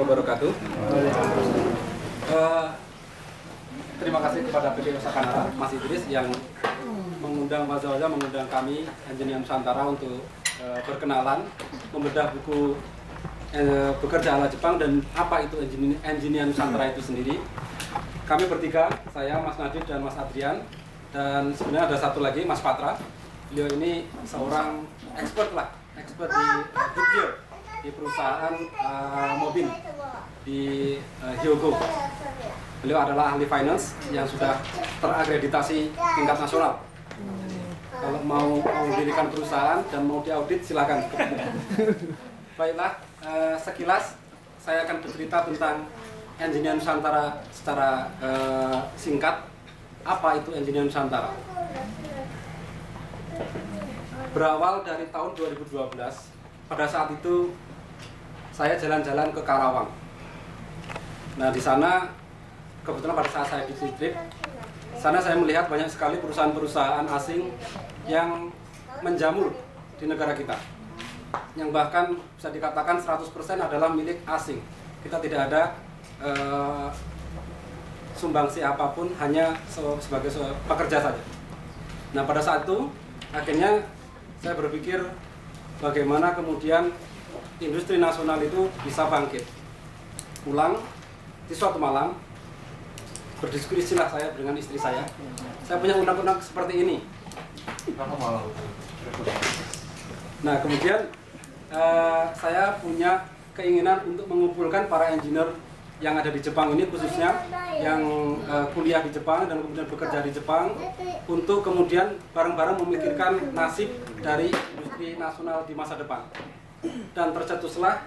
wabarakatuh. Terima kasih kepada PT Usaha Mas Idris yang mengundang Mas Zawza, mengundang kami Engineer Nusantara untuk berkenalan, membedah buku bekerja ala Jepang dan apa itu Engineer Nusantara itu sendiri. Kami bertiga, saya, Mas Nadif dan Mas Adrian, dan sebenarnya ada satu lagi, Mas Patra. Beliau ini seorang expert di Goodyear, di perusahaan mobil di Hyogo. Beliau adalah ahli finance yang sudah terakreditasi tingkat nasional. Kalau mau mendirikan perusahaan dan mau diaudit, silakan. Baiklah, sekilas saya akan bercerita tentang Engineer Nusantara secara singkat. Apa itu Engineer Nusantara? Berawal dari tahun 2012, pada saat itu saya jalan-jalan ke Karawang. Nah, di sana kebetulan pada saat saya di trip, sana saya melihat banyak sekali perusahaan-perusahaan asing yang menjamur di negara kita. Yang bahkan bisa dikatakan 100% adalah milik asing. Kita tidak ada sumbangsi apapun, hanya sebagai pekerja saja. Nah, pada saat itu akhirnya saya berpikir bagaimana kemudian industri nasional itu bisa bangkit. Pulang di suatu malam, berdiskusilah saya dengan istri saya. Saya punya undang-undang seperti ini. Nah, kemudian saya punya keinginan untuk mengumpulkan para engineer yang ada di Jepang ini, khususnya yang kuliah di Jepang dan kemudian bekerja di Jepang, untuk kemudian bareng-bareng memikirkan nasib dari industri nasional di masa depan. Dan tercetuslah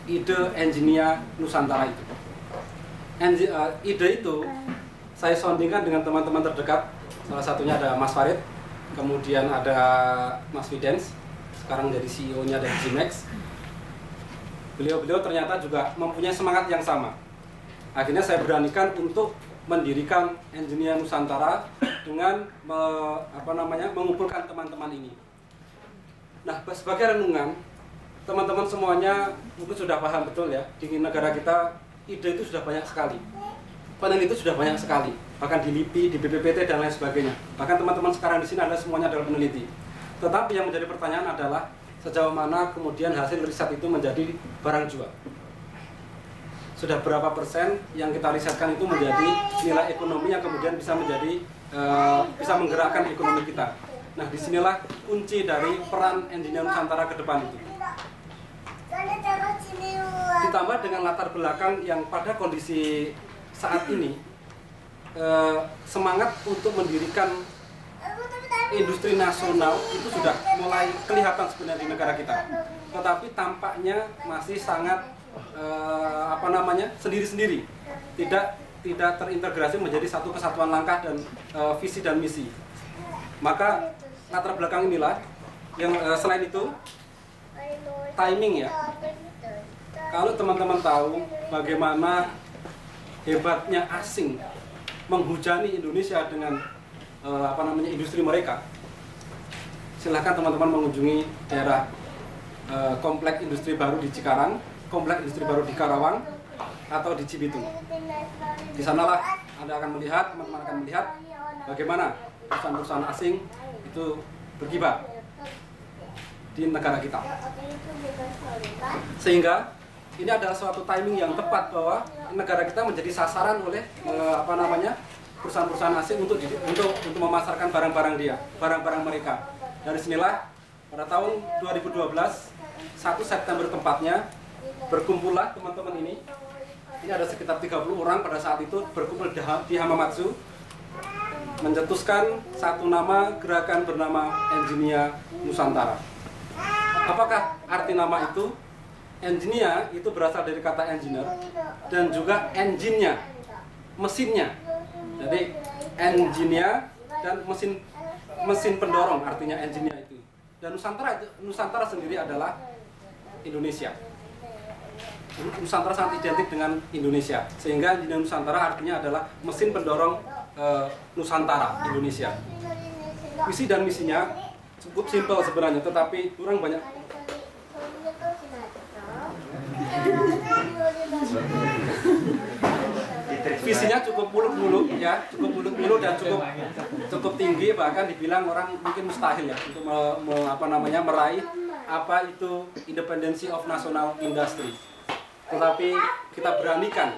ide Engineer Nusantara itu. Ide itu saya soundingkan dengan teman-teman terdekat. Salah satunya ada Mas Farid, kemudian ada Mas Videns, sekarang jadi CEO-nya dari Zimex. Beliau-beliau ternyata juga mempunyai semangat yang sama. Akhirnya saya beranikan untuk mendirikan Engineer Nusantara dengan mengumpulkan teman-teman ini. Nah, sebagai renungan, teman-teman semuanya mungkin sudah paham betul ya, di negara kita ide itu sudah banyak sekali. Peneliti itu sudah banyak sekali, bahkan di LIPI, di BPPT dan lain sebagainya. Bahkan teman-teman sekarang di sini adalah semuanya adalah peneliti. Tetapi yang menjadi pertanyaan adalah sejauh mana kemudian hasil riset itu menjadi barang jual. Sudah berapa persen yang kita risetkan itu menjadi nilai ekonomi yang kemudian bisa menjadi bisa menggerakkan ekonomi kita. Nah, disinilah kunci dari peran Engineer Nusantara ke depan itu. Ditambah dengan latar belakang yang pada kondisi saat ini semangat untuk mendirikan industri nasional itu sudah mulai kelihatan sebenarnya di negara kita, tetapi tampaknya masih sangat sendiri-sendiri, tidak terintegrasi menjadi satu kesatuan langkah dan visi dan misi. Maka latar belakang inilah yang selain itu timing ya. Kalau teman-teman tahu bagaimana hebatnya asing menghujani Indonesia dengan industri mereka, silahkan teman-teman mengunjungi daerah kompleks industri baru di Cikarang, kompleks industri baru di Karawang, atau di Cibitung. Di sanalah teman-teman akan melihat bagaimana perusahaan-perusahaan asing itu berkibar di negara kita. Sehingga ini adalah suatu timing yang tepat bahwa negara kita menjadi sasaran oleh perusahaan-perusahaan asing untuk memasarkan barang-barang mereka. Dari sinilah pada tahun 2012, 1 September tempatnya, berkumpullah teman-teman ini. Ini ada sekitar 30 orang pada saat itu berkumpul di Hamamatsu, mencetuskan satu nama gerakan bernama Engineer Nusantara. Apakah arti nama itu? Engineer itu berasal dari kata engineer dan juga engine-nya, mesinnya. Jadi engineer dan mesin pendorong artinya engineer itu. Dan Nusantara sendiri adalah Indonesia. Nusantara sangat identik dengan Indonesia, sehingga Engineer Nusantara artinya adalah mesin pendorong Nusantara Indonesia. Visi dan misinya cukup simpel sebenarnya, tetapi kurang banyak visinya cukup muluk-muluk ya, cukup muluk-muluk dan cukup tinggi, bahkan dibilang orang mungkin mustahil ya untuk meraih apa itu independency of national industry. Tetapi kita beranikan,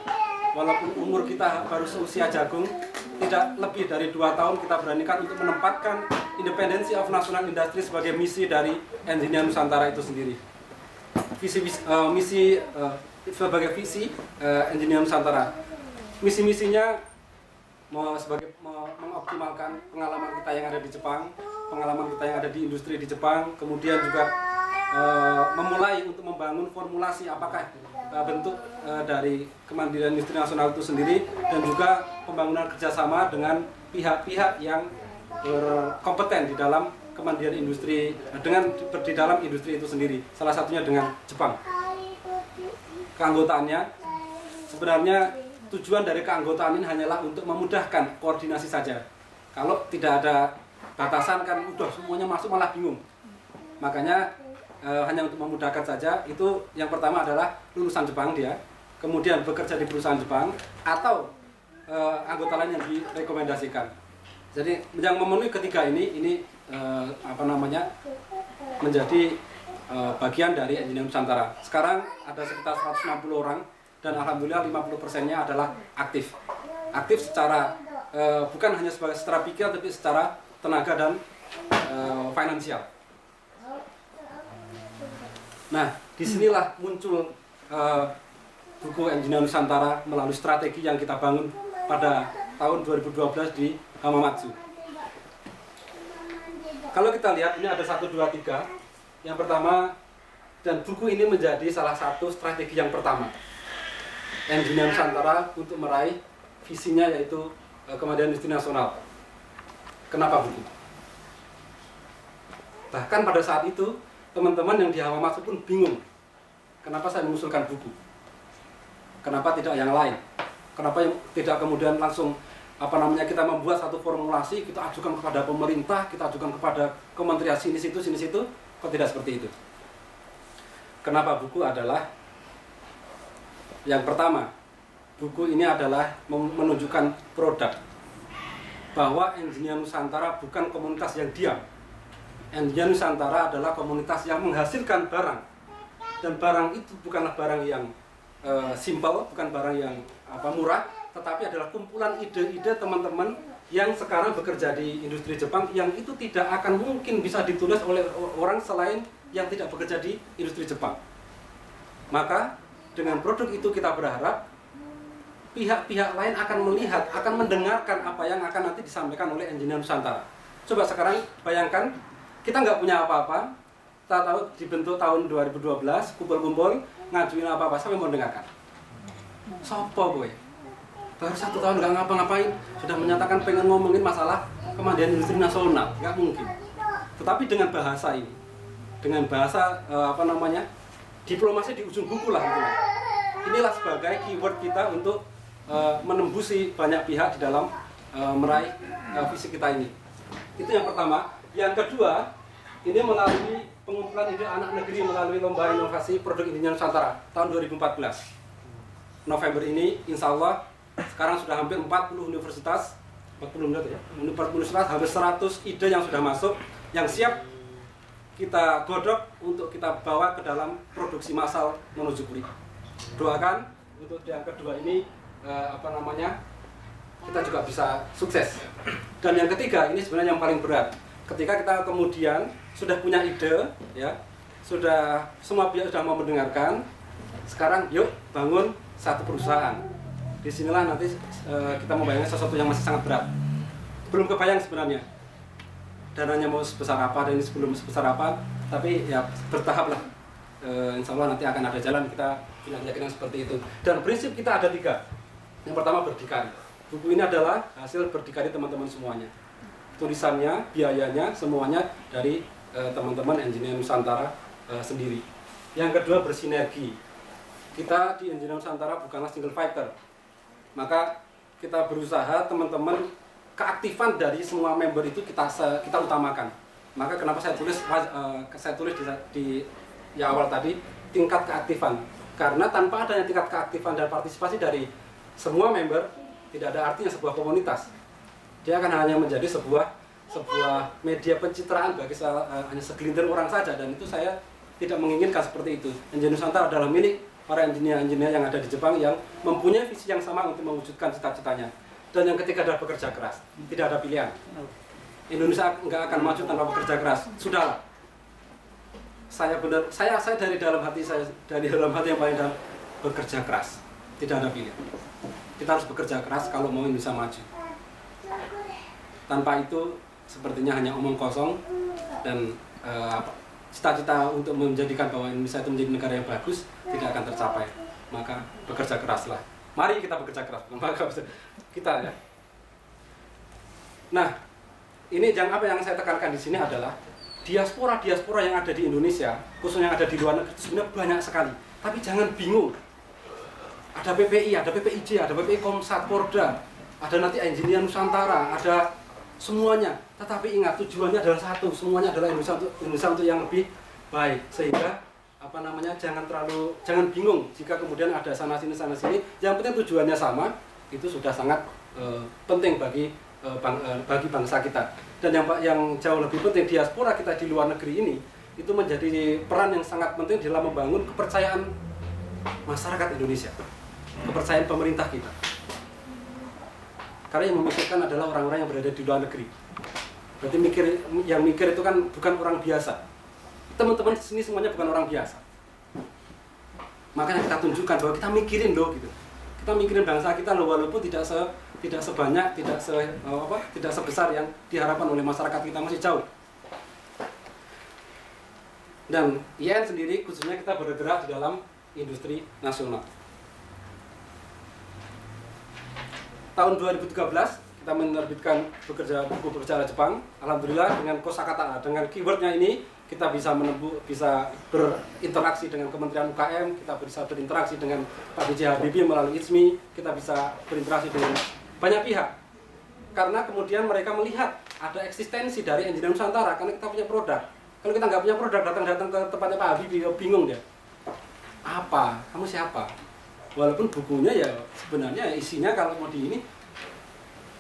walaupun umur kita baru seusia jagung, tidak lebih dari 2 tahun kita beranikan untuk menempatkan independency of national industry sebagai misi dari Engineer Nusantara itu sendiri. Sebagai visi Engineer Nusantara. Misi-misinya mengoptimalkan pengalaman kita yang ada di Jepang, pengalaman kita yang ada di industri di Jepang, kemudian juga memulai untuk membangun formulasi apakah bentuk dari kemandirian industri nasional itu sendiri, dan juga pembangunan kerjasama dengan pihak-pihak yang berkompeten di dalam kemandirian industri, di dalam industri itu sendiri, salah satunya dengan Jepang. Keanggotaannya sebenarnya tujuan dari keanggotaan ini hanyalah untuk memudahkan koordinasi saja. Kalau tidak ada batasan kan udah semuanya masuk malah bingung. Makanya hanya untuk memudahkan saja. Itu yang pertama adalah lulusan Jepang dia, kemudian bekerja di perusahaan Jepang, atau anggota lain yang direkomendasikan. Jadi yang memenuhi ketiga ini menjadi bagian dari Engineer Nusantara. Sekarang ada sekitar 160 orang dan alhamdulillah 50%-nya adalah aktif. Aktif secara bukan hanya secara pikiran tapi secara tenaga dan finansial. Nah, disinilah muncul buku Engineer Nusantara melalui strategi yang kita bangun pada tahun 2012 di Hamamatsu. Kalau kita lihat ini ada 1, 2, 3. Yang pertama, dan buku ini menjadi salah satu strategi yang pertama Engineer Nusantara untuk meraih visinya, yaitu kemandirian industri nasional. Kenapa buku? Bahkan pada saat itu teman-teman yang di Hamamatsu pun bingung, kenapa saya mengusulkan buku, kenapa tidak yang lain, kenapa tidak kemudian langsung kita membuat satu formulasi, kita ajukan kepada pemerintah, kita ajukan kepada kementerian sini situ, kok tidak seperti itu. Kenapa buku adalah yang pertama, buku ini adalah menunjukkan produk, bahwa Engineer Nusantara bukan komunitas yang diam. Engineer Nusantara adalah komunitas yang menghasilkan barang, dan barang itu bukanlah barang yang simpel, bukan barang yang murah, tetapi adalah kumpulan ide-ide teman-teman yang sekarang bekerja di industri Jepang, yang itu tidak akan mungkin bisa ditulis oleh orang selain yang tidak bekerja di industri Jepang. Maka dengan produk itu kita berharap pihak-pihak lain akan melihat, akan mendengarkan apa yang akan nanti disampaikan oleh Engineer Nusantara. Coba sekarang bayangkan, kita nggak punya apa-apa, kita tahu dibentuk tahun 2012, kumpul-kumpul, ngajuin apa-apa, sampai mau dengarkan. Sopo boy? Baru 1 tahun nggak ngapa-ngapain, sudah menyatakan pengen ngomongin masalah kemandirian industri nasional, nggak mungkin. Tetapi dengan bahasa ini, dengan bahasa diplomasi di ujung buku lah, inilah sebagai keyword kita untuk menembusi banyak pihak di dalam meraih visi kita ini. Itu yang pertama. Yang kedua, ini melalui pengumpulan ide anak negeri melalui lomba inovasi produk Engineer Nusantara tahun 2014. November ini, insya Allah, sekarang sudah hampir 40 universitas, 40 universitas, hampir 100 ide yang sudah masuk, yang siap kita godok untuk kita bawa ke dalam produksi massal monozukuri. Doakan untuk yang kedua ini kita juga bisa sukses. Dan yang ketiga, ini sebenarnya yang paling berat. Ketika kita kemudian sudah punya ide, ya, sudah semua pihak sudah mau mendengarkan, sekarang yuk bangun satu perusahaan. Disinilah nanti kita membayangkan sesuatu yang masih sangat berat. Belum kebayang sebenarnya dananya mau sebesar apa dan ini sebelum sebesar apa, tapi ya bertahap lah. Insya Allah nanti akan ada jalan, kita yakin seperti itu. Dan prinsip kita ada 3. Yang pertama, berdikari. Buku ini adalah hasil berdikari teman-teman semuanya. Tulisannya, biayanya, semuanya dari teman-teman Engineer Nusantara sendiri. Yang kedua, bersinergi. Kita di Engineer Nusantara bukanlah single fighter. Maka kita berusaha teman-teman, keaktifan dari semua member itu kita utamakan. Maka kenapa saya tulis di awal tadi tingkat keaktifan, karena tanpa adanya tingkat keaktifan dan partisipasi dari semua member, tidak ada artinya sebuah komunitas. Dia akan hanya menjadi sebuah media pencitraan bagi hanya segelintir orang saja, dan itu saya tidak menginginkan seperti itu. Engineer Nusantara adalah milik para engineer yang ada di Jepang yang mempunyai visi yang sama untuk mewujudkan cita-citanya. Dan yang ketiga adalah bekerja keras, tidak ada pilihan. Indonesia nggak akan maju tanpa bekerja keras. Sudahlah. Saya dari dalam hati yang paling dalam, bekerja keras, tidak ada pilihan. Kita harus bekerja keras kalau mau Indonesia maju. Tanpa itu sepertinya hanya omong kosong, dan cita-cita untuk menjadikan bahwa Indonesia itu menjadi negara yang bagus tidak akan tercapai. Maka bekerja keraslah. Mari kita bekerja keras. Maka kita ya. Nah, ini apa yang saya tekankan di sini adalah diaspora yang ada di Indonesia, khususnya yang ada di luar negeri, sebenarnya banyak sekali. Tapi jangan bingung. Ada PPI, ada PPIJ, ada PPI Komsat, Porda, ada nanti Engineer Nusantara, ada semuanya. Tetapi ingat, tujuannya adalah satu, semuanya adalah Indonesia untuk yang lebih baik. Sehingga jangan bingung jika kemudian ada sana sini. Yang penting tujuannya sama, itu sudah sangat penting bagi bangsa kita. Dan yang jauh lebih penting, diaspora kita di luar negeri ini itu menjadi peran yang sangat penting dalam membangun kepercayaan masyarakat Indonesia, kepercayaan pemerintah kita. Karena yang memikirkan adalah orang-orang yang berada di luar negeri. Berarti yang mikir itu kan bukan orang biasa. Teman-teman di sini semuanya bukan orang biasa. Makanya kita tunjukkan bahwa kita mikirin loh gitu. Kita mikirin bangsa kita loh, walaupun tidak sebanyak, tidak sebesar yang diharapkan oleh masyarakat kita, masih jauh. Dan IAIN sendiri khususnya kita bergerak di dalam industri nasional. Tahun 2013 kita menerbitkan buku berbicara Jepang. Alhamdulillah dengan kosakata, dengan keywordnya ini kita bisa berinteraksi dengan Kementerian UKM, kita bisa berinteraksi dengan Pak B.J. Habibie melalui ITSMI, kita bisa berinteraksi dengan banyak pihak. Karena kemudian mereka melihat ada eksistensi dari Engineer Nusantara, karena kita punya produk. Kalau kita nggak punya produk, datang ke tempatnya Pak Habibie, bingung dia. Apa? Kamu siapa? Walaupun bukunya ya sebenarnya isinya kalau mau di ini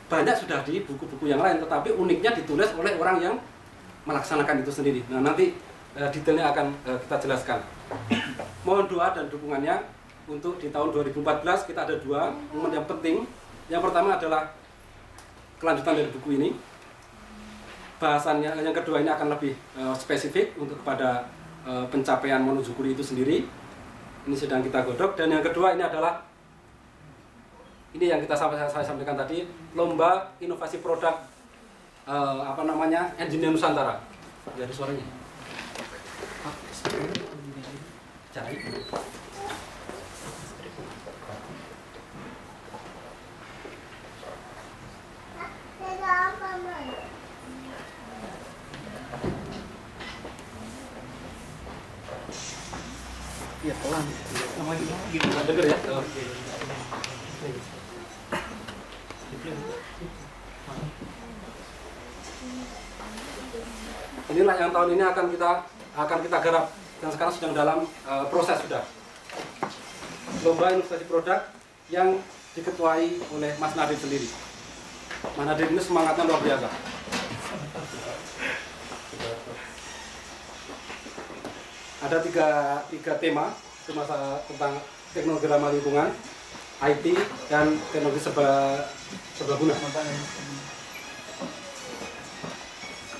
banyak sudah di buku-buku yang lain, tetapi uniknya ditulis oleh orang yang melaksanakan itu sendiri. Nah, nanti detailnya akan kita jelaskan. Mohon doa dan dukungannya untuk di tahun 2014 kita ada 2 momen yang penting. Yang pertama adalah kelanjutan dari buku ini. Bahasannya yang kedua ini akan lebih spesifik untuk kepada pencapaian Monozukuri itu sendiri. Ini sedang kita godok. Dan yang kedua ini adalah ini yang saya sampaikan tadi, lomba inovasi produk Engineer Nusantara. Jadi suaranya. Cari. Iya, pelan. Namanya gitu. Dengar ya. Inilah yang tahun ini akan kita garap dan sekarang sedang dalam proses sudah. Lomba inovasi produk yang diketuai oleh Mas Nadiem sendiri. Mas Nadiem ini semangatnya luar biasa. Ada tiga tema tentang teknologi ramah lingkungan, IT, dan teknologi serbaguna.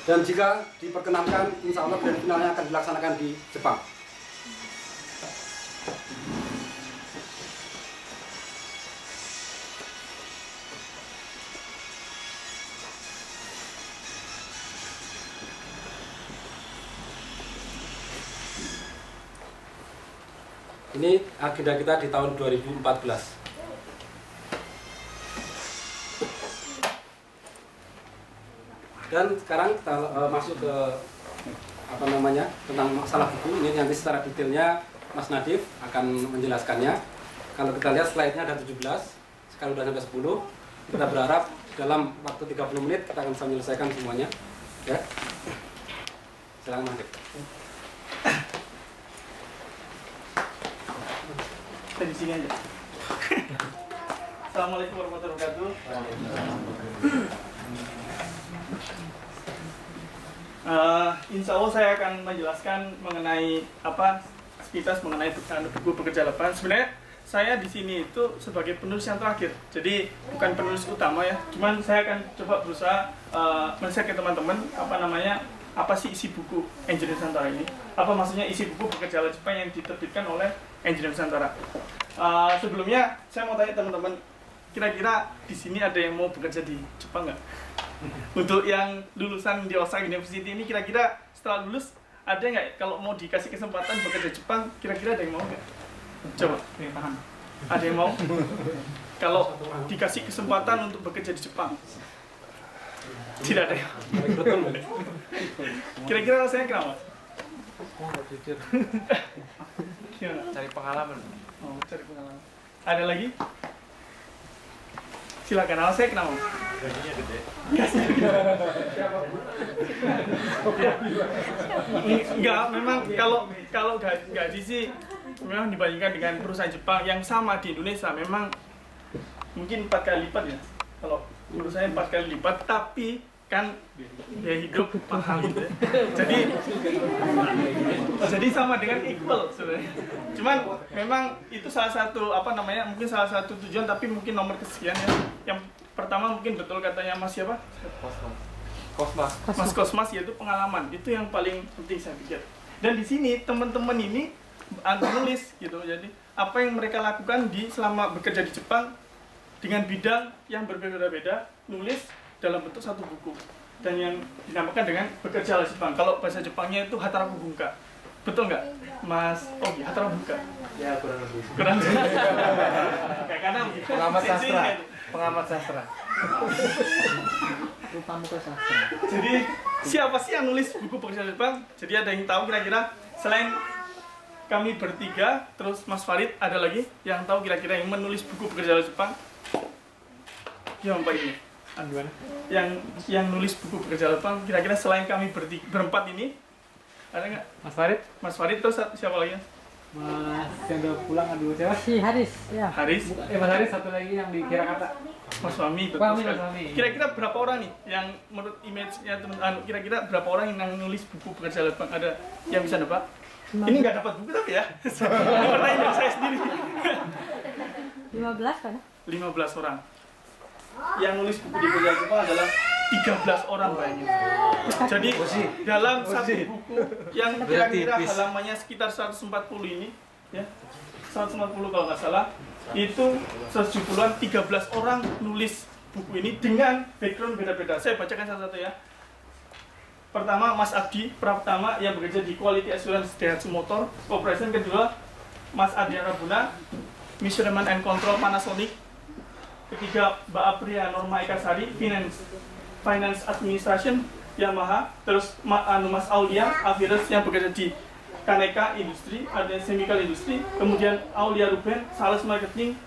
Dan jika diperkenankan, insya Allah grand finalnya akan dilaksanakan di Jepang. Ini agenda kita di tahun 2014. Dan sekarang kita masuk ke tentang masalah buku. Ini nanti secara detailnya Mas Nadiem akan menjelaskannya. Kalau kita lihat slide-nya ada 17, sekarang sudah sampai 10. Kita berharap dalam waktu 30 menit kita akan bisa menyelesaikan semuanya. Ya. Silakan Nadiem. Kita di sini aja. Assalamualaikum warahmatullahi wabarakatuh. Insya Allah saya akan menjelaskan mengenai sekilas mengenai buku pekerja lepas. Sebenarnya saya di sini itu sebagai penulis yang terakhir, jadi bukan penulis utama ya. Cuman saya akan coba berusaha men-share ke teman-teman apa sih isi buku Engineer Nusantara ini? Apa maksudnya isi buku pekerja Jepang yang diterbitkan oleh Engineer Nusantara? Sebelumnya saya mau tanya teman-teman, kira-kira di sini ada yang mau bekerja di Jepang nggak? Untuk yang lulusan di Osaka University ini, kira-kira setelah lulus ada nggak kalau mau dikasih kesempatan bekerja di Jepang, kira-kira ada yang mau nggak? Coba, tahan. Ada yang mau? Kalau dikasih kesempatan untuk bekerja di Jepang? Tidak ada. Kira-kira rasanya kenapa? Cari pengalaman. Oh, cari pengalaman. Ada lagi? Silakan. Alasannya kenapa? Gajinya gede. Enggak, memang kalau gaji sih memang dibandingkan dengan perusahaan Jepang yang sama di Indonesia memang mungkin 4 kali lipat ya. Kalau perusahaan 4 kali lipat, tapi kan biaya hidup mahal gitu ya. Jadi sama dengan equal sebenarnya. Cuman memang itu salah satu mungkin salah satu tujuan, tapi mungkin nomor kesekian ya. Yang pertama mungkin betul katanya Mas siapa? Mas Kosmas, yaitu pengalaman. Itu yang paling penting saya pikir. Dan di sini teman-teman ini nulis gitu. Jadi apa yang mereka lakukan selama bekerja di Jepang dengan bidang yang berbeda-beda, nulis dalam bentuk satu buku, dan yang dinamakan dengan bekerja ala Jepang. Kalau bahasa Jepangnya itu Hataraku Bunka. Betul nggak, Mas? Oh iya, Hataraku Bunka. Ya kurang lebih. Kurang lebih. Kayak karena Pengamat sastra. Pengamat sastra. Lupa muka sastra. Jadi siapa sih yang nulis buku pekerja Jepang? Jadi ada yang tahu kira-kira selain kami bertiga, terus Mas Farid, ada lagi yang tahu kira-kira yang menulis buku pekerja Jepang? Yang Pak ini. Yang nulis buku pekerja Jepang, kira-kira selain kami berempat ini, ada nggak? Mas Farid, terus siapa lagi? Mas yang udah pulang, siapa? Si Haris, ya. Haris. Mas Haris, satu lagi yang di Kira-Kata. Mas Fahmi, betul Mas sekali. Fahmi. Kira-kira berapa orang nih yang menurut image-nya teman-teman, kira-kira berapa orang yang nulis buku pekerja Jepang? Ada yang bisa dapat? Ini nggak dapat buku tapi ya. Pertanyaan dari saya sendiri. 15 kan? 15 orang. Yang nulis buku di pekerja Jepang adalah 13 orang bayangin. Jadi dalam satu buku yang kira-kira halamannya sekitar 140 ini, ya 140 kalau nggak salah, itu 170-an 13 orang nulis buku ini dengan background beda-beda. Saya bacakan satu-satu ya. Pertama, Mas Abdi Pratama yang bekerja di Quality Assurance Daihatsu Motor Corporation. Kedua, Mas Adrian Rabuna, Measurement and Control Panasonic. Ketiga, Mbak Apria Norma Ekasari, Finance Administration Yamaha. Terus Mas Aulia Avirus yang bekerja di Kaneka Industri, ada Chemical Industri. Kemudian Aulia Ruben, Sales Marketing.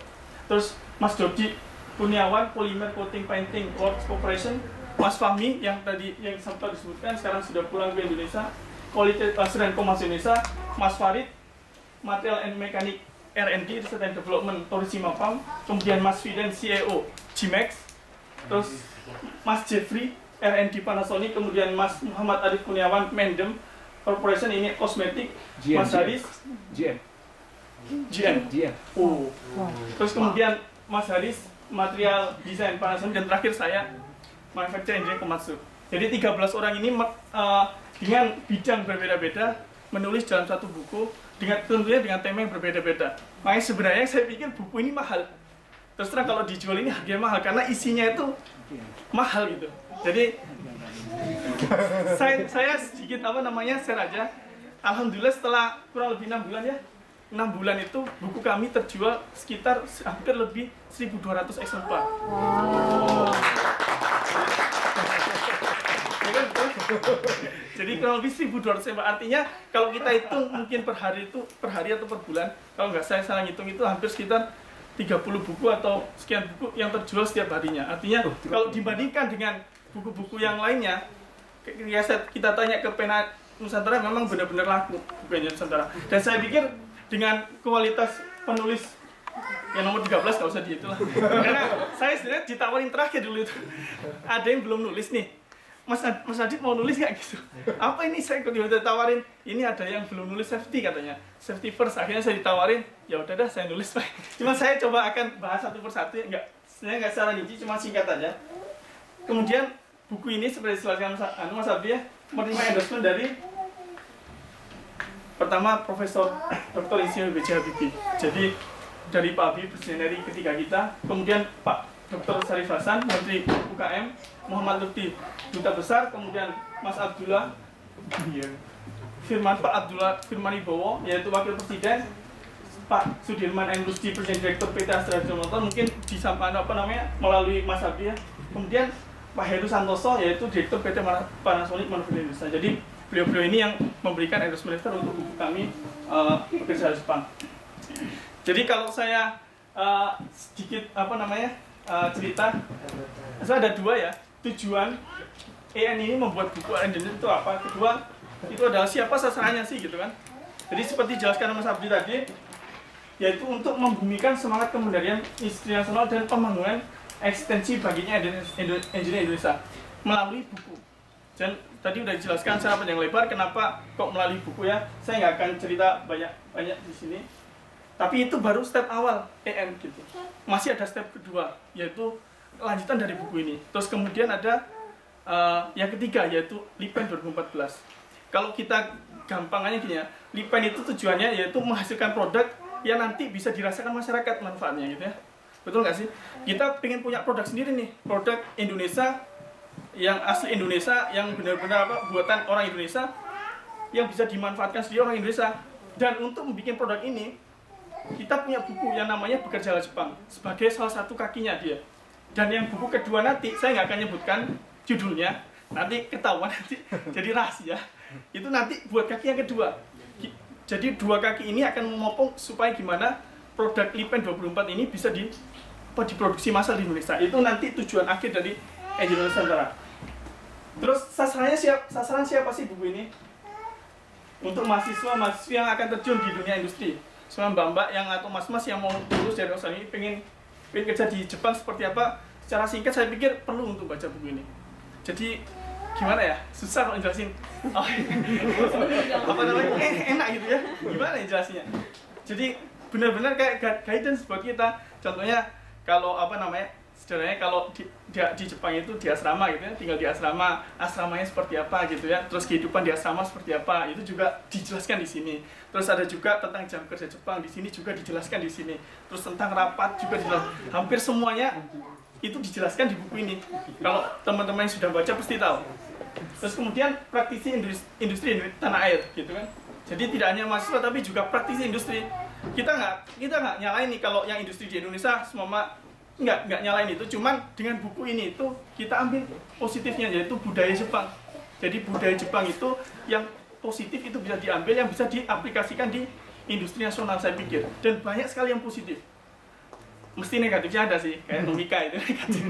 Terus Mas Dodi Kurniawan, Polymer Coating Painting Works Corporation. Mas Fahmi yang tadi yang sempat disebutkan sekarang sudah pulang ke Indonesia, Quality Assurance Kompas Indonesia. Mas Farid, Material and Mechanic R&D Research and Development Torishima Farm. Kemudian Mas Fiden, CEO G-Max. Terus Mas Jeffrey, R&D Panasonic. Kemudian Mas Muhammad Arif Kurniawan, Mendem Corporation, ini kosmetik. Mas Haris, GM. Oh. Terus kemudian Mas Haris, Material Design Panasonic. Dan terakhir saya, Manufacturing Engineering Komatsu. Jadi 13 orang ini dengan bidang berbeda-beda menulis dalam satu buku tentunya dengan tema yang berbeda-beda. Makanya sebenarnya saya pikir buku ini mahal. Terus terang kalau dijual ini harganya mahal karena isinya itu mahal gitu. Jadi saya sedikit share aja. Alhamdulillah setelah kurang lebih 6 bulan ya. 6 bulan itu buku kami terjual sekitar hampir lebih 1.200 eksemplar. Wow. Jadi kurang lebih 1.200 eksemplar. Artinya kalau kita hitung mungkin per hari atau per bulan, kalau nggak saya salah hitung itu hampir sekitar 30 buku atau sekian buku yang terjual setiap harinya. Artinya kalau dibandingkan dengan buku-buku yang lainnya, kita tanya ke Pena Nusantara memang benar-benar laku bukunya Nusantara. Dan saya pikir dengan kualitas penulis yang nomor 13 nggak usah dihitung lah. Karena saya sebenarnya ditawarin terakhir dulu itu. Ada yang belum nulis nih. Mas Adit mau nulis nggak gitu? Apa ini saya kok ditawarin? Ini ada yang belum nulis safety katanya. Safety first. Akhirnya saya ditawarin. Ya udah dah saya nulis Pak. Cuma saya coba akan bahas satu persatu. Saya nggak secara rinci, cuma singkat aja. Kemudian buku ini seperti dijelaskan Mas Abdi ya, menerima endorsement dari pertama Profesor Dr. Insinyur B.J. Habibie. Jadi dari Pak Habib, visioneri ketiga kita, kemudian Pak Dr. Syarif Hasan, Menteri UKM, Muhammad Lutfi, Duta Besar, kemudian Mas Abdullah Pak Abdullah Firman Wibowo, yaitu Wakil Presiden, Pak Sudirman M. Rusdi, Presiden Direktur PT Astra Motor, mungkin disampaikan melalui Mas Abdi ya. Kemudian Pak Heru Santoso, yaitu Direktur PT Panasonic Manufacturing Indonesia. Jadi beliau-beliau ini yang memberikan endorsement letter untuk buku kami bekerja di Jepang. Jadi kalau saya sedikit cerita, saya ada dua ya tujuan EN ini membuat buku Indonesia itu apa? Kedua itu adalah siapa sasarannya sih gitu kan? Jadi seperti dijelaskan Mas Abdi tadi, yaitu untuk membumikan semangat kemandirian industri nasional dan pembangunan ekstensi baginya engineer Indonesia melalui buku. Dan tadi udah dijelaskan secara panjang lebar kenapa kok melalui buku ya. Saya nggak akan cerita banyak di sini. Tapi itu baru step awal EN gitu. Masih ada step kedua, yaitu lanjutan dari buku ini. Terus kemudian ada yang ketiga, yaitu Lipen 2014. Kalau kita gampangannya gini ya, Lipen itu tujuannya yaitu menghasilkan produk yang nanti bisa dirasakan masyarakat manfaatnya gitu ya. Betul nggak sih? Kita pengen punya produk sendiri nih, produk Indonesia yang asli Indonesia, yang benar-benar buatan orang Indonesia, yang bisa dimanfaatkan sendiri orang Indonesia. Dan untuk membuat produk ini, kita punya buku yang namanya Bekerjalah Jepang sebagai salah satu kakinya dia. Dan yang buku kedua nanti saya nggak akan nyebutkan judulnya, nanti ketahuan nanti jadi rahasia. Itu nanti buat kaki yang kedua. Jadi dua kaki ini akan memopong supaya gimana produk Lipen 24 ini bisa diproduksi massal di Indonesia. Itu nanti tujuan akhir dari Engineer Nusantara. Terus sasaran siapa sih buku ini? Untuk mahasiswa yang akan terjun di dunia industri. Semua mbak-mbak yang atau mas-mas yang mau lulus dari usaha ini pengen kerja di Jepang seperti apa? Secara singkat saya pikir perlu untuk baca buku ini. Jadi gimana ya? Susah kalau jelasin. Apa namanya? Enak gitu ya. Gimana ya jelasinnya? Jadi benar-benar kayak guidance buat kita. Contohnya kalau sebenarnya kalau di Jepang itu di asrama gitu ya, tinggal di asramanya seperti apa gitu ya. Terus kehidupan di asrama seperti apa, itu juga dijelaskan di sini. Terus ada juga tentang jam kerja Jepang, di sini juga dijelaskan di sini. Terus tentang rapat juga dijelaskan. Hampir semuanya itu dijelaskan di buku ini. Kalau teman-teman yang sudah baca pasti tahu. Terus kemudian praktisi industri tanah air gitu kan. Jadi tidak hanya mahasiswa tapi juga praktisi industri. Kita nggak nyalain nih kalau yang industri di Indonesia semua nggak nyalain itu, cuman dengan buku ini itu kita ambil positifnya, yaitu budaya Jepang. Jadi budaya Jepang itu yang positif itu bisa diambil, yang bisa diaplikasikan di industri nasional saya pikir, dan banyak sekali yang positif. Mesti negatifnya ada sih, kayak Nomika itu negatif.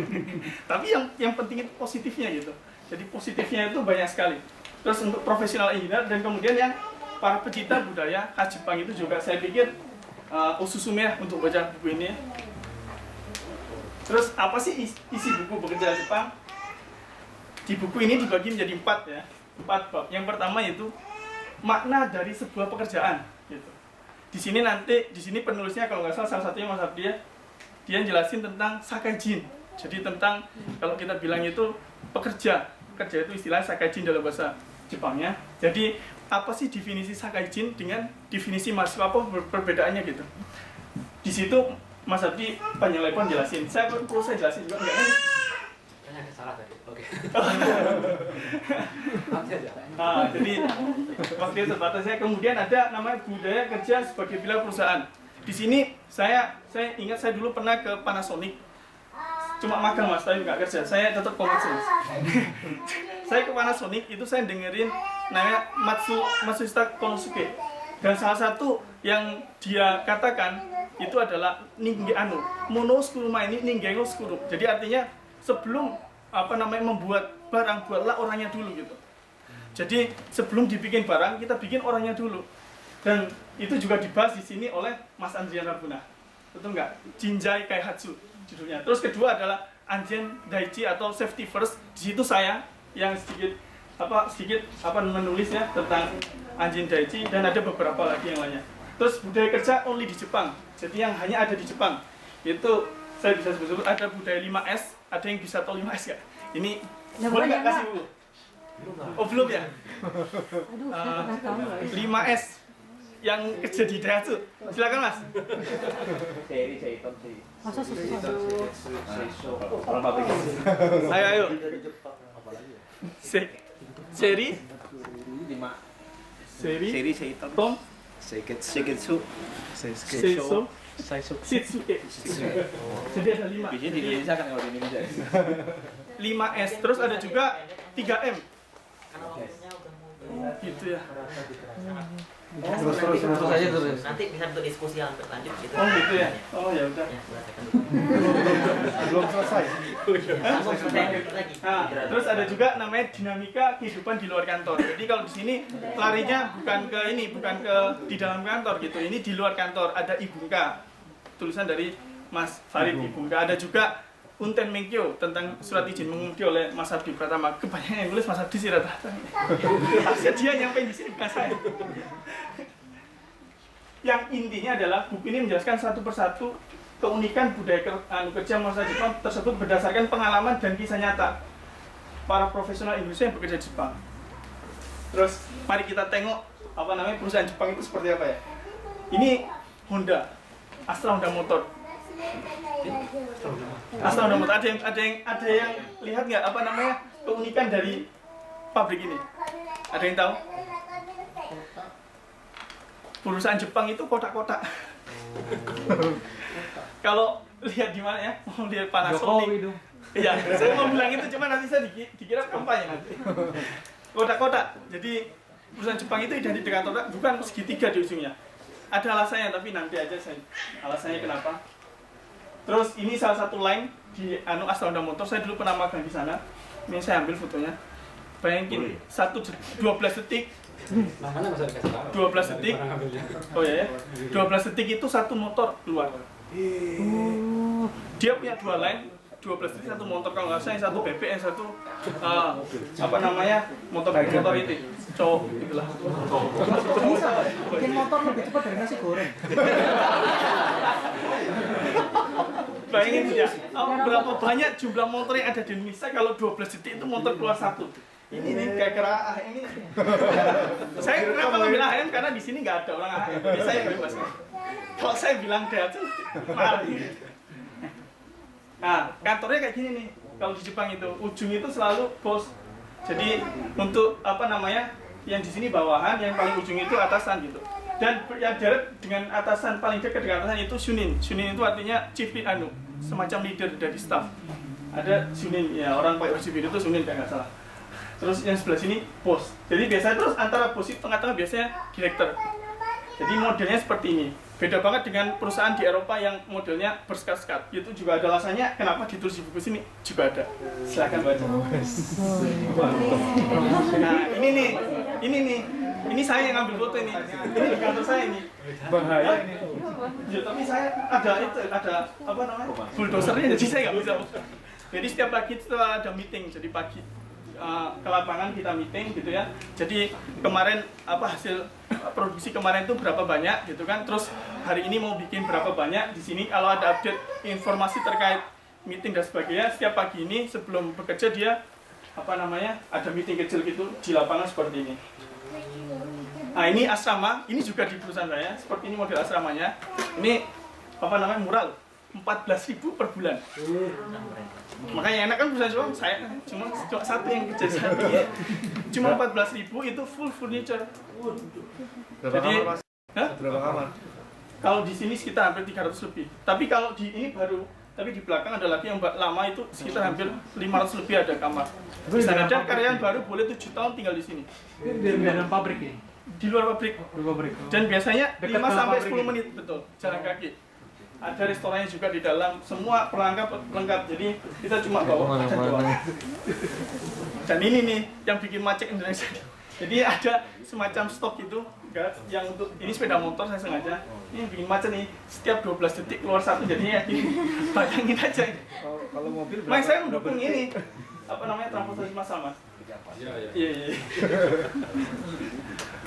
Tapi yang penting itu positifnya gitu. Jadi positifnya itu banyak sekali. Terus untuk profesional engineer dan kemudian yang para pecinta budaya khas Jepang itu juga saya pikir ususume untuk baca buku ini. Terus apa sih isi buku Bekerja Jepang? Di buku ini dibagi menjadi 4 ya, 4 bab. Yang pertama yaitu makna dari sebuah pekerjaan. Gitu. Di sini penulisnya kalau nggak salah satunya Mas Abdi ya, dia jelasin tentang sakaijin. Jadi tentang kalau kita bilang itu pekerja itu istilah sakaijin dalam bahasa Jepangnya. Jadi apa sih definisi sakaijin dengan definisi mahasiswa, apa perbedaannya gitu? Di situ Mas Abdi panjang lebar jelasin. Perlu saya jelasin juga enggak kan? Kayaknya salah tadi. Oke. Jadi waktu itu terbatas saya. Kemudian ada namanya budaya kerja sebagai pilar perusahaan. Di sini saya ingat saya dulu pernah ke Panasonic. Cuma magang Mas, tapi nggak kerja. Saya tetap komersil. Saya ke Panasonic itu saya dengerin namanya Matsushita Konosuke. Dan salah satu yang dia katakan itu adalah mono skuruma ini ninggeno skuru. Jadi artinya sebelum membuat barang, buatlah orangnya dulu gitu. Jadi sebelum dibikin barang, kita bikin orangnya dulu. Dan itu juga dibahas di sini oleh Mas Andrian Rabuna. betul nggak? Jinjai Kaihatsu judulnya. Terus kedua adalah Anjen Daichi atau Safety First. Di situ saya yang sedikit menulis ya tentang Anjen Daichi dan ada beberapa lagi yang lainnya. Terus budaya kerja only di Jepang. Jadi yang hanya ada di Jepang. Itu saya bisa sebut ada budaya 5S, ada yang bisa tahu 5S nggak? Ini boleh nggak kasih dulu? Oh belum ya? 5S yang kerja di Daihatsu. Silakan Mas. Masa susah? Ayo. Seri Tom Seiketsu. Seiso Shitsuke. Jadi ada 5. Biasanya di Indonesia kan kalau di Indonesia. 5S. Terus ada juga 3M. Gitu ya. Terus aja terus. Nanti bisa untuk diskusi yang berlanjut gitu. Oh gitu ya. Oh ya udah. Ya, silakan. Belum selesai. Langsung lanjut lagi. Nah, terus ada juga namanya dinamika kehidupan di luar kantor. Jadi kalau di sini larinya bukan ke di dalam kantor gitu. Ini di luar kantor. Ada Ibunka. Tulisan dari Mas Farid Ibunka. Ada juga Unten Menkyo tentang surat izin mengemudi oleh Mas Abdi Pratama. Kebanyakan yang nulis Mas Abdi sih rata-rata. Harusnya dia nyampe di sini bukan saya. Yang intinya adalah buku ini menjelaskan satu persatu keunikan budaya kerja masa Jepang tersebut berdasarkan pengalaman dan kisah nyata para profesional Indonesia yang bekerja di Jepang. Terus mari kita tengok perusahaan Jepang itu seperti apa ya. Ini Honda, Astra Honda Motor. Astra Honda Motor. Ada yang lihat nggak keunikan dari pabrik ini? Ada yang tahu? Perusahaan Jepang itu kotak-kotak. Kalau lihat di mana ya? Mau lihat Panasonic. Iya, saya mau bilang itu cuma nanti saya dikira kampanye nanti. Kotak-kotak. Jadi perusahaan Jepang itu identik dengan kotak, bukan segitiga di ujungnya. Ada alasannya tapi nanti aja saya alasannya kenapa. Terus ini salah satu line di Astra Honda Motor. Saya dulu pernah magang di sana. Ini saya ambil fotonya. Bayangin 12 detik. Namanya masih dikasih tahu. 12 detik. Oh ya. 12 detik itu satu motor keluar. Dia punya 2 line, 12 detik satu motor, kalau nggak salah yang satu bebek, yang satu motor itu cowok gitulah. Bikin motor lebih cepat dari nasi goreng. Bayangin ya, berapa banyak jumlah motor yang ada di Indonesia kalau 12 detik itu motor keluar satu. Ini kayak kera ini. Saya kenapa ngambil AM karena di sini nggak ada orang AM. Jadi saya bebas. Kalau saya bilang Daihatsu, mahal. Nah, kantornya kayak gini nih. Kalau di Jepang itu ujung itu selalu bos. Jadi untuk yang di sini bawahan, yang paling ujung itu atasan gitu. Dan yang jarak dengan atasan paling dekat dengan atasan itu shunin. Shunin itu artinya chief semacam leader dari staff. Ada shunin ya, orang pakai baju biru itu shunin kayak nggak salah. Terus yang sebelah sini bos. Jadi biasanya terus antara bos itu tengah-tengah biasanya direktur. Jadi modelnya seperti ini. Beda banget dengan perusahaan di Eropa yang modelnya bersekat-sekat. Itu juga ada alasannya kenapa ditulis di buku sini juga ada. Silakan baca. Nah, ini saya yang ngambil foto ini. Ini di kantor saya ini. Bahaya ini. Ya, tapi saya ada bulldozernya jadi saya nggak bisa. Jadi setiap pagi itu ada meeting, jadi pagi ke lapangan kita meeting gitu ya. Jadi kemarin hasil produksi kemarin itu berapa banyak gitu kan. Terus hari ini mau bikin berapa banyak di sini. Kalau ada update informasi terkait meeting dan sebagainya, setiap pagi ini sebelum bekerja dia ada meeting kecil gitu di lapangan seperti ini. Nah, ini asrama, ini juga di perusahaan saya. Seperti ini model asramanya. Ini murah loh. 14.000 per bulan. Makanya enak kan perusahaan Jepang, saya cuma satu yang kerja satu. Cuma 14.000 itu full furniture. Jadi, Berapa kamar? kalau di sini sekitar hampir 300 lebih. Tapi kalau di ini baru, tapi di belakang ada lagi yang lama itu sekitar hampir 500 lebih ada kamar. Di sana dan karyawan baru boleh 7 tahun tinggal di sini. Di dalam pabrik ya? Di luar pabrik. Dan biasanya 5 sampai 10 menit betul jalan kaki. Ada restorannya juga di dalam, semua perlengkap lengkap. Jadi kita cuma bawa doang. Dan ini nih yang bikin macet Indonesia. Jadi ada semacam stok itu juga yang untuk ini sepeda motor saya sengaja ini bikin macet nih setiap 12 detik keluar satu jadinya bayangin aja ini. Kalau mobil Mas saya mendukung ini apa namanya transportasi massal mas. Iya, iya. Iya.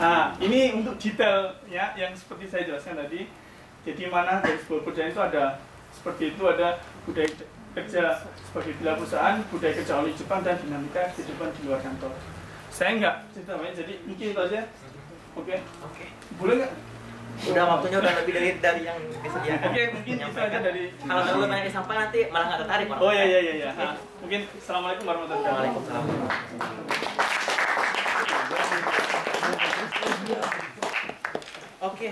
Nah ini untuk detailnya yang seperti saya jelaskan tadi. Jadi mana dari sebuah perusahaan itu ada seperti itu ada budaya kerja sebagai bila perusahaan, budaya kerja oleh Jepang dan dinamika kehidupan di luar kantor. Saya enggak cerita banyak, jadi mungkin itu aja. Oke. Boleh nggak? Udah waktunya udah lebih dari yang disediakan. Oke, mungkin itu aja dari. Kalau terlalu banyak disampaikan nanti malah nggak tertarik orang. Oh iya. Nah, mungkin assalamualaikum warahmatullahi wabarakatuh. Waalaikumsalam. Oke.